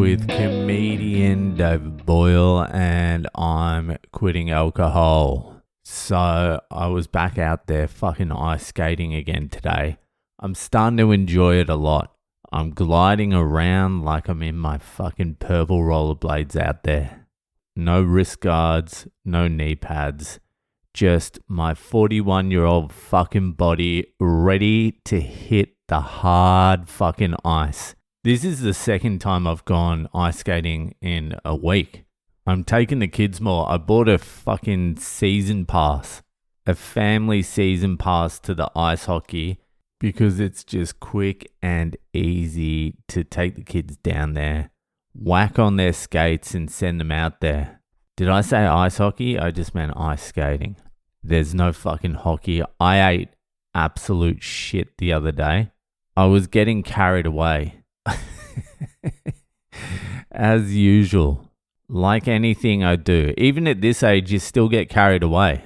with comedian David Boyle, and I'm quitting alcohol. So I was back out there fucking ice skating again today. I'm starting to enjoy it a lot. I'm gliding around like I'm in my fucking purple rollerblades out there. No wrist guards, no knee pads. Just my 41-year-old fucking body ready to hit the hard fucking ice. This is the second time I've gone ice skating in a week. I'm taking the kids more. I bought a fucking season pass, a family season pass to the ice hockey because it's just quick and easy to take the kids down there, whack on their skates and send them out there. Did I say ice hockey? I just meant ice skating. There's no fucking hockey. I ate absolute shit the other day. I was getting carried away. As usual. Like anything I do. Even at this age, you still get carried away.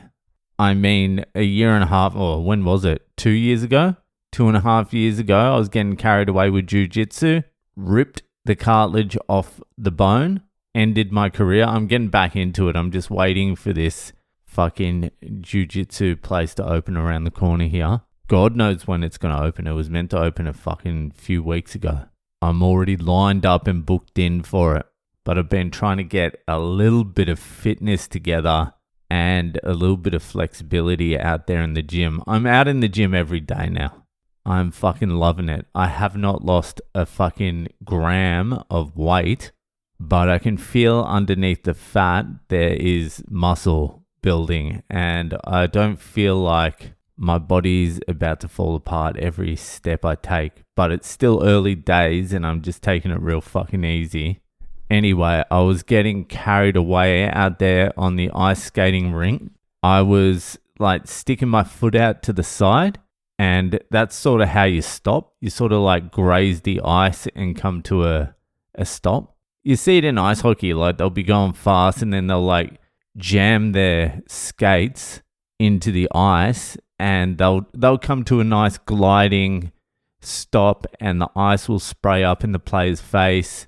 I mean, a year and a half, or when was it? 2 years ago? 2.5 years ago, I was getting carried away with jiu-jitsu. Ripped the cartilage off the bone. Ended my career. I'm getting back into it. I'm just waiting for this fucking jiu-jitsu place to open around the corner here. God knows when it's going to open. It was meant to open a fucking few weeks ago. I'm already lined up and booked in for it. But I've been trying to get a little bit of fitness together and a little bit of flexibility out there in the gym. I'm out in the gym every day now. I'm fucking loving it. I have not lost a fucking gram of weight, but I can feel underneath the fat there is muscle building, and I don't feel like my body's about to fall apart every step I take, but it's still early days and I'm just taking it real fucking easy. Anyway, I was getting carried away out there on the ice skating rink. I was like sticking my foot out to the side, and that's sort of how you stop. You sort of like graze the ice and come to a stop. You see it in ice hockey, like they'll be going fast and then they'll like jam their skates into the ice and they'll come to a nice gliding stop and the ice will spray up in the player's face.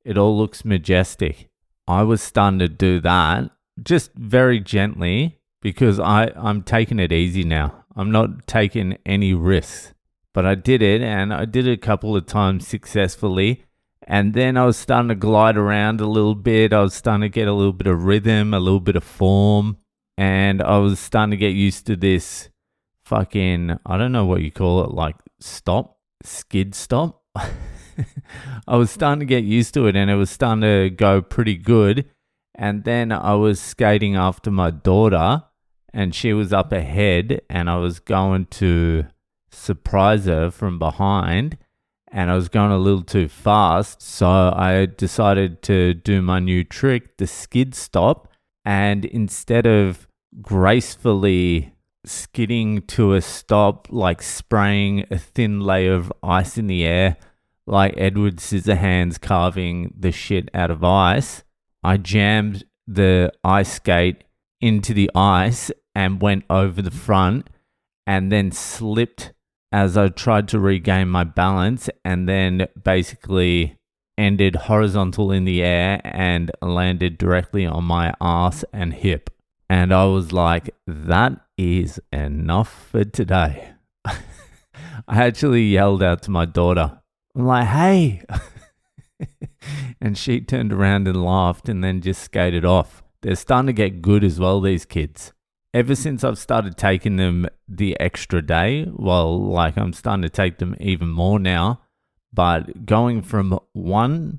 It all looks majestic. I was starting to do that just very gently because I'm taking it easy now. I'm not taking any risks. But I did it, and I did it a couple of times successfully. And then I was starting to glide around a little bit. I was starting to get a little bit of rhythm, a little bit of form. And I was starting to get used to this fucking, I don't know what you call it, like skid stop. I was starting to get used to it and it was starting to go pretty good. And then I was skating after my daughter and she was up ahead and I was going to surprise her from behind and I was going a little too fast. So I decided to do my new trick, the skid stop. And instead of gracefully skidding to a stop, like spraying a thin layer of ice in the air, like Edward Scissorhands carving the shit out of ice, I jammed the ice skate into the ice and went over the front and then slipped as I tried to regain my balance and then basically ended horizontal in the air and landed directly on my ass and hip. And I was like, that is enough for today. I actually yelled out to my daughter. I'm like, hey. And she turned around and laughed and then just skated off. They're starting to get good as well, these kids. Ever since I've started taking them the extra day, well, like I'm starting to take them even more now, but going from one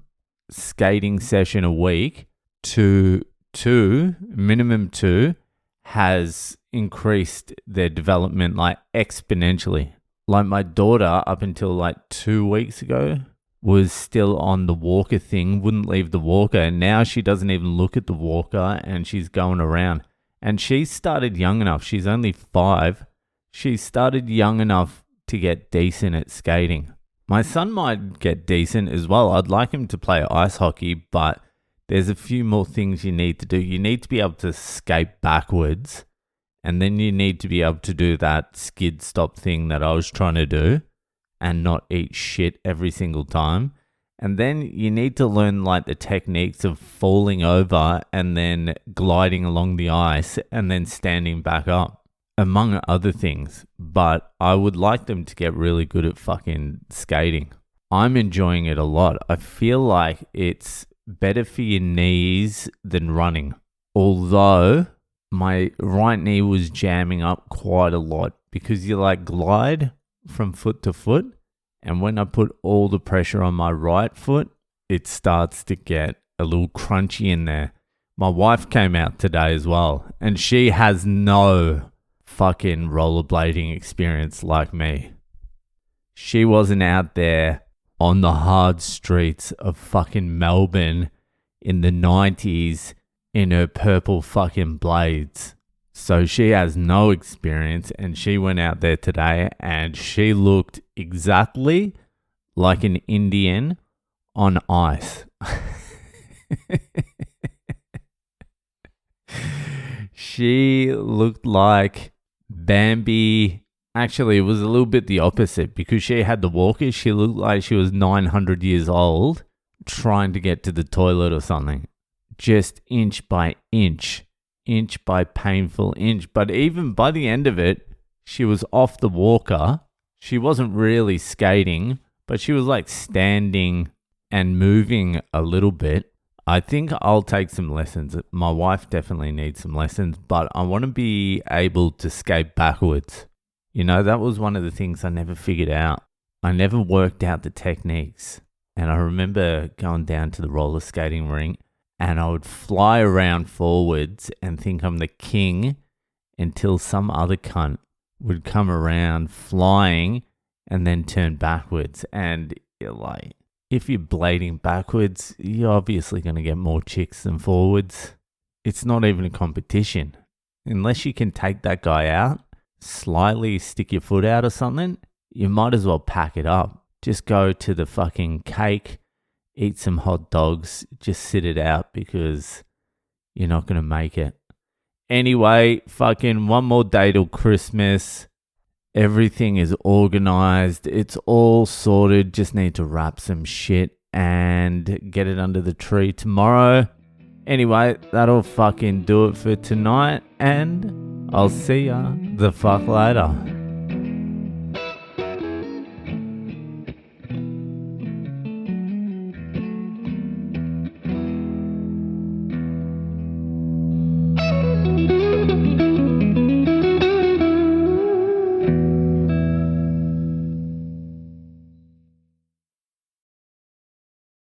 skating session a week to minimum two, has increased their development like exponentially. Like my daughter, up until like 2 weeks ago, was still on the walker thing, wouldn't leave the walker. And now she doesn't even look at the walker and she's going around. And she started young enough. She's only 5. She started young enough to get decent at skating. My son might get decent as well. I'd like him to play ice hockey, but there's a few more things you need to do. You need to be able to skate backwards. And then you need to be able to do that skid stop thing that I was trying to do and not eat shit every single time. And then you need to learn like the techniques of falling over and then gliding along the ice and then standing back up, among other things. But I would like them to get really good at fucking skating. I'm enjoying it a lot. I feel like it's better for your knees than running. Although my right knee was jamming up quite a lot because you like glide from foot to foot. And when I put all the pressure on my right foot, it starts to get a little crunchy in there. My wife came out today as well, and she has no fucking rollerblading experience like me. She wasn't out there on the hard streets of fucking Melbourne in the 90s in her purple fucking blades. So she has no experience, and she went out there today and she looked exactly like an Indian on ice. She looked like Bambi. Actually, it was a little bit the opposite because she had the walkers. She looked like she was 900 years old trying to get to the toilet or something. Just inch by inch by painful inch. But even by the end of it, she was off the walker. She wasn't really skating, but she was like standing and moving a little bit. I think I'll take some lessons. My wife definitely needs some lessons, but I want to be able to skate backwards. You know, that was one of the things I never figured out. I never worked out the techniques. And I remember going down to the roller skating rink, and I would fly around forwards and think I'm the king until some other cunt would come around flying and then turn backwards. And you're like, if you're blading backwards, you're obviously going to get more chicks than forwards. It's not even a competition. Unless you can take that guy out, slightly stick your foot out or something, you might as well pack it up. Just go to the fucking cake, eat some hot dogs, just sit it out because you're not going to make it. Anyway, fucking one more day till Christmas. Everything is organized. It's all sorted. Just need to wrap some shit and get it under the tree tomorrow. Anyway, that'll fucking do it for tonight, and I'll see ya the fuck later.